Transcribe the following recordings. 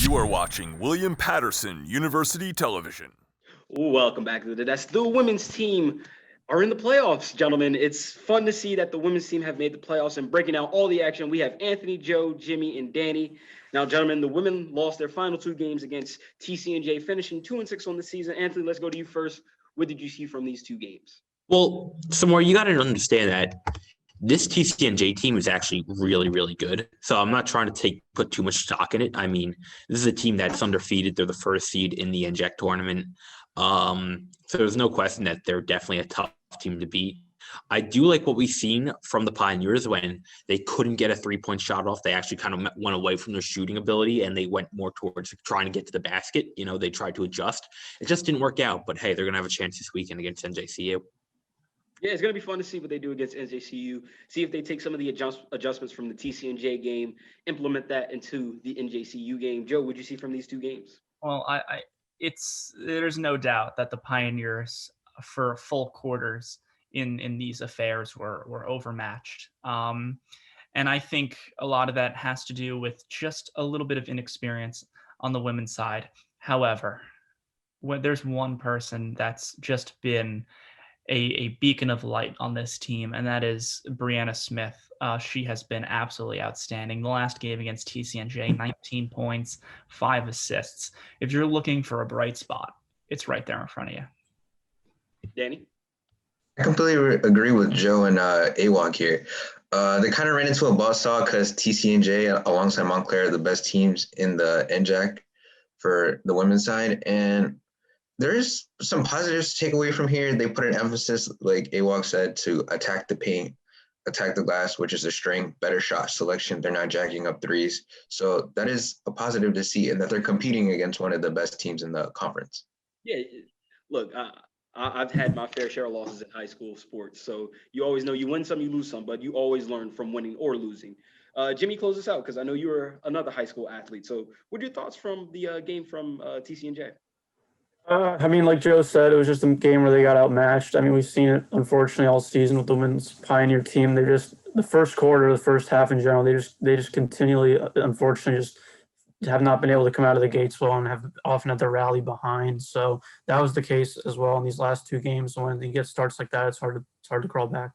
You are watching William Patterson University Television. Welcome back to the women's team are in the playoffs, gentlemen. It's fun to see that the women's team have made the playoffs and breaking out all the action. We have Anthony, Joe, Jimmy, and Danny. Now, gentlemen, the women lost their final two games against TCNJ, finishing 2-6 on the season. Anthony, let's go to you first. What did you see from these two games? Well, Samory, you got to understand that this TCNJ team is actually really, really good. So I'm not trying to put too much stock in it. I mean, this is a team that's undefeated. They're the first seed in the NJAC tournament. So there's no question that they're definitely a tough team to beat. I do like what we've seen from the Pioneers when they couldn't get a three-point shot off. They actually kind of went away from their shooting ability and they went more towards trying to get to the basket. You know, they tried to adjust. It just didn't work out. But, hey, they're going to have a chance this weekend against NJCU. Yeah, it's going to be fun to see what they do against NJCU, see if they take some of the adjustments from the TCNJ game, implement that into the NJCU game. Joe, what did you see from these two games? Well, there's no doubt that the Pioneers for full quarters in these affairs were overmatched. And I think a lot of that has to do with just a little bit of inexperience on the women's side. However, when there's one person that's just been a beacon of light on this team, and that is Brianna Smith. She has been absolutely outstanding. The last game against TCNJ, 19 points, 5 assists. If you're looking for a bright spot, it's right there in front of you. Danny? I completely agree with Joe and AWOC here. They kind of ran into a buzzsaw because TCNJ, alongside Montclair, are the best teams in the NJAC for the women's side. And there's some positives to take away from here. They put an emphasis, like AWOC said, to attack the paint, attack the glass, which is a strength, better shot selection. They're not jacking up threes. So that is a positive to see, and that they're competing against one of the best teams in the conference. Yeah, look, I've had my fair share of losses in high school sports. So you always know you win some, you lose some, but you always learn from winning or losing. Jimmy, close us out because I know you were another high school athlete. So what are your thoughts from the game from TCNJ? Like Joe said, it was just a game where they got outmatched. I mean, we've seen it, unfortunately, all season with the women's Pioneer team. They just, the first quarter, the first half in general, they just continually, unfortunately, just have not been able to come out of the gates well and have often had to rally behind. So that was the case as well in these last two games. When you get starts like that, it's hard to crawl back.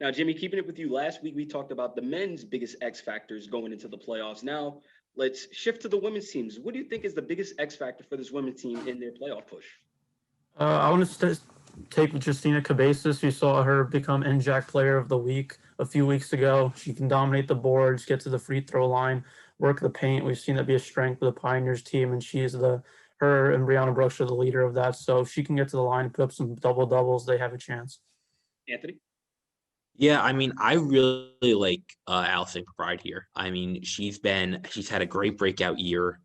Now, Jimmy, keeping it with you, last week we talked about the men's biggest X factors going into the playoffs. Now, let's shift to the women's teams. What do you think is the biggest X factor for this women's team in their playoff push? I want to take Justina Cabezas. We saw her become NJAC Player of the Week a few weeks ago. She can dominate the boards, get to the free throw line, work the paint. We've seen that be a strength of the Pioneers team, and her and Brianna Brooks are the leader of that. So if she can get to the line and put up some double-doubles, they have a chance. Anthony? Yeah, I mean, I really like Allison McBride here. I mean, she's had a great breakout year.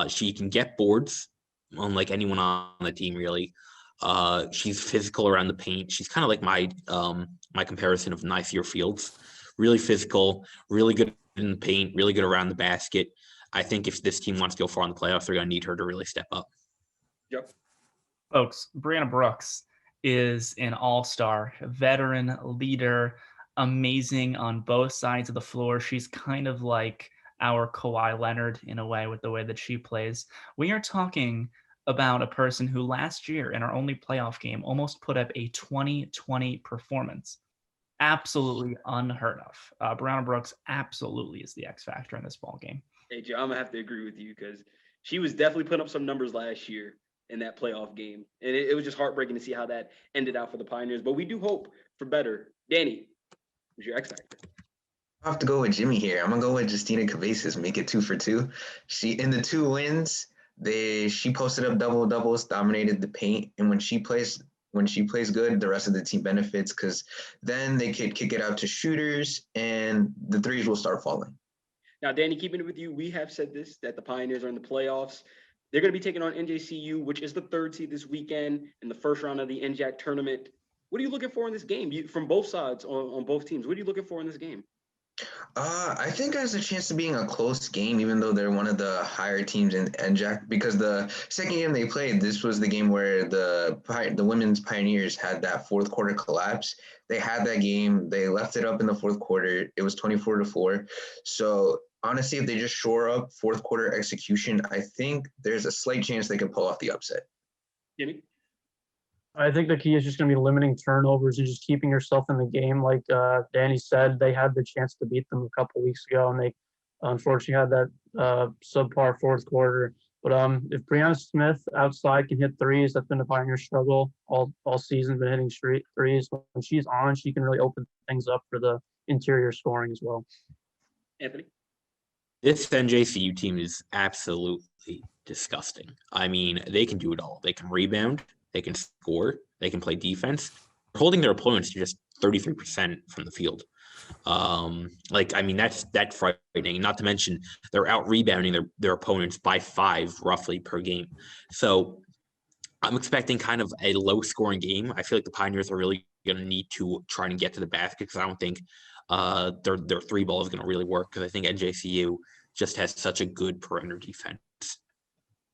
She can get boards, unlike anyone on the team, really. She's physical around the paint. She's kind of like my comparison of Nyseer Fields. Really physical, really good in the paint, really good around the basket. I think if this team wants to go far in the playoffs, they're going to need her to really step up. Yep. Folks, Brianna Brooks is an all-star, veteran leader, amazing on both sides of the floor. She's kind of like our Kawhi Leonard in a way with the way that she plays. We are talking about a person who last year in our only playoff game almost put up a 20-20 performance. Absolutely unheard of. Brianna Brooks absolutely is the X factor in this ball game. Hey, Joe, I'm going to have to agree with you because she was definitely putting up some numbers last year in that playoff game. And it was just heartbreaking to see how that ended out for the Pioneers. But we do hope for better. Danny, who's your X factor? I have to go with Jimmy here. I'm going to go with Justina Cabezas, make it 2 for 2. She, in the 2 wins, she posted up double-doubles, dominated the paint. And when she plays good, the rest of the team benefits because then they could kick it out to shooters and the threes will start falling. Now, Danny, keeping it with you, we have said this, that the Pioneers are in the playoffs. They're going to be taking on NJCU, which is the 3rd seed this weekend in the first round of the NJAC tournament. What are you looking for in this game from both sides on both teams? What are you looking for in this game? I think there's a chance of being a close game, even though they're one of the higher teams in NJAC, because the second game they played, this was the game where the women's Pioneers had that fourth quarter collapse. They had that game. They left it up in the fourth quarter. It was 24-4. So honestly, if they just shore up fourth quarter execution, I think there's a slight chance they can pull off the upset. Jimmy? I think the key is just going to be limiting turnovers and just keeping yourself in the game. Like Danny said, they had the chance to beat them a couple weeks ago, and they unfortunately had that subpar fourth quarter. But if Brianna Smith outside can hit threes, that's been a Pioneer struggle all season, been hitting straight threes. When she's on, she can really open things up for the interior scoring as well. Anthony? This NJCU team is absolutely disgusting. I mean, they can do it all. They can rebound, they can score, they can play defense. They're holding their opponents to just 33% from the field. That's frightening. Not to mention they're out rebounding their opponents by 5 roughly per game. So I'm expecting kind of a low scoring game. I feel like the Pioneers are really going to need to try and get to the basket because I don't think their three ball is going to really work because I think NJCU just has such a good perimeter defense.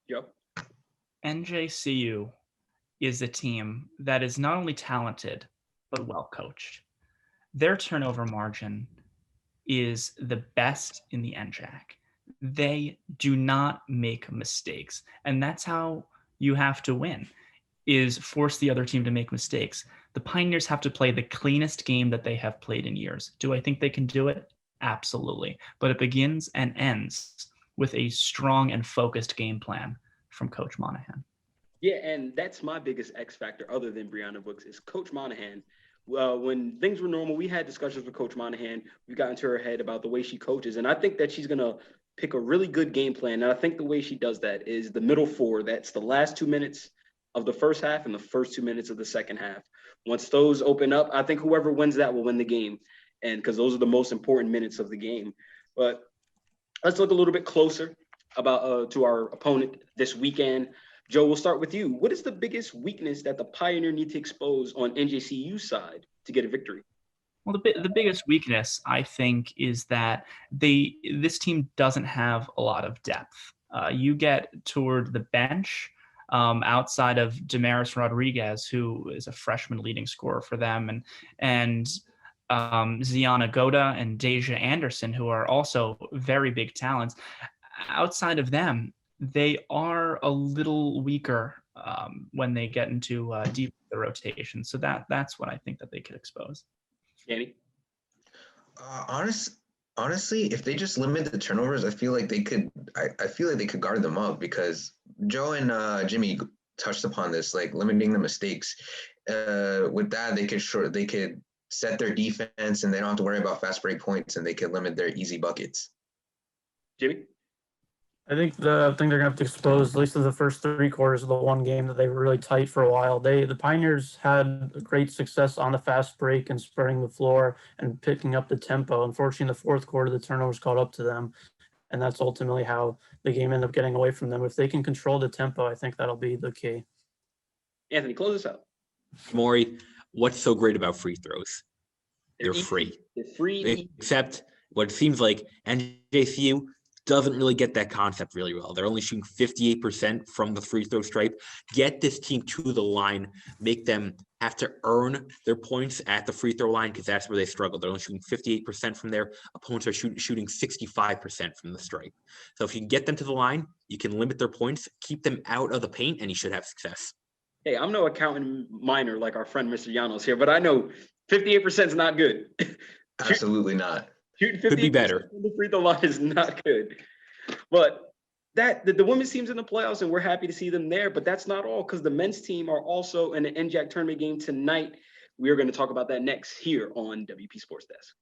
Yep. NJCU is a team that is not only talented, but well coached. Their turnover margin is the best in the NJAC. They do not make mistakes. And that's how you have to win, is force the other team to make mistakes. The Pioneers have to play the cleanest game that they have played in years. Do I think they can do it? Absolutely. But it begins and ends with a strong and focused game plan from Coach Monahan. Yeah, and that's my biggest X factor other than Brianna Brooks is Coach Monahan. When things were normal, we had discussions with Coach Monahan. We got into her head about the way she coaches, and I think that she's going to pick a really good game plan. And I think the way she does that is the middle four. That's the last 2 minutes of the first half and the first 2 minutes of the second half. Once those open up, I think whoever wins that will win the game, and because those are the most important minutes of the game. But let's look a little bit closer about to our opponent this weekend. Joe, we'll start with you. What is the biggest weakness that the Pioneer need to expose on NJCU side to get a victory? Well, the biggest weakness, I think, is that this team doesn't have a lot of depth. You get toward the bench outside of Damaris Rodriguez, who is a freshman leading scorer for them, and Ziana Goda and Deja Anderson, who are also very big talents. Outside of them, they are a little weaker when they get into deep the rotation. So that's what I think that they could expose. Danny? Honestly, if they just limit the turnovers, I feel like they could. I feel like they could guard them up because Joe and Jimmy touched upon this, like limiting the mistakes. With that, they could set their defense, and they don't have to worry about fast break points, and they could limit their easy buckets. Jimmy? I think the thing they're going to have to expose, at least in the first 3 quarters of the one game that they were really tight for a while. The Pioneers had great success on the fast break and spreading the floor and picking up the tempo. Unfortunately, in the fourth quarter, the turnovers caught up to them, and that's ultimately how the game ended up getting away from them. If they can control the tempo, I think that'll be the key. Anthony, close us out. Samory, what's so great about free throws? They're free. They're free. Except what it seems like NJCU doesn't really get that concept really well. They're only shooting 58% from the free throw stripe. Get this team to the line, make them have to earn their points at the free throw line because that's where they struggle. They're only shooting 58% from there. Opponents are shooting 65% from the stripe. So if you can get them to the line, you can limit their points, keep them out of the paint, and you should have success. Hey, I'm no accountant minor like our friend Mr. Llanos here, but I know 58% is not good. Absolutely not. Shooting 50 Could be better. The free throw line is not good. But the women's team's in the playoffs, and we're happy to see them there. But that's not all, because the men's team are also in the NJAC tournament game tonight. We are going to talk about that next here on WP Sports Desk.